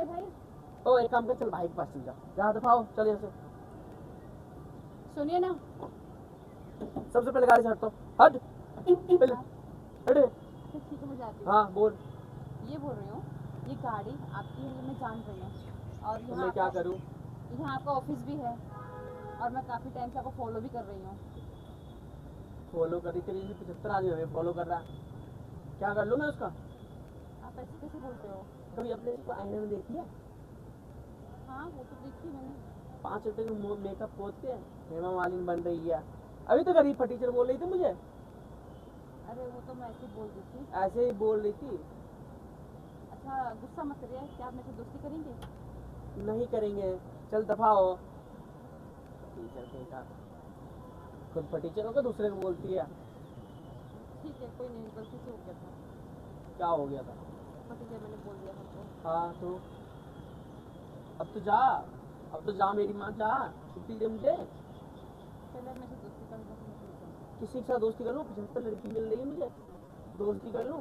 ए भाई ओ एक काम कर, चल भाई के पास चल जा, जा दफाओ, चल यहाँ से। सुनिए ना, सबसे पहले गाड़ी से हटो, हट पहले, हटे। ठीक है मैं जाती हूँ। हाँ बोल। ये बोल रही हूँ, ये गाड़ी आपकी है, ये मैं जान रही हूँ, और तो मैं क्या करूँ? यहाँ आपका ऑफिस भी है, और मैं काफ़ी टाइम से आपको फॉलो भी कर रही हूँ। फॉलो करी तेरी 75 आदमी हमें फॉलो कर रहा है, क्या कर लूँ मैं उसका? आप ऐसे कैसे बोलते हो? कभी अपने को आईने में देखी है? हाँ वो तो देखी मैंने। 5 रुपए का मेकअप पोत के हेमा मालिनी बन रही है। अभी तो गरीब फटीचर बोल रही थी मुझे। अरे वो तो मैं ऐसे ही बोल रही थी। ऐसे ही बोल रही थी। अच्छा गुस्सा मत करिए, क्या आप मेरे से दोस्ती करेंगे? नहीं करेंगे, चल दफा हो। टीचर बेटा, खुद फटीचर होकर दूसरे को बोलती है। ठीक है कोई नहीं, गलती से हो गया था। क्या हो गया था? फटीचर मैंने बोल दिया आपको। हाँ तो अब तो जा, अब तो जा मेरी माँ, जा छुट्टी दे मुझे। पहले आप मेरे से दोस्ती करना। किसी के साथ दोस्ती कर लूँ? 75 लड़की मिल रही है मुझे, दोस्ती कर लूँ?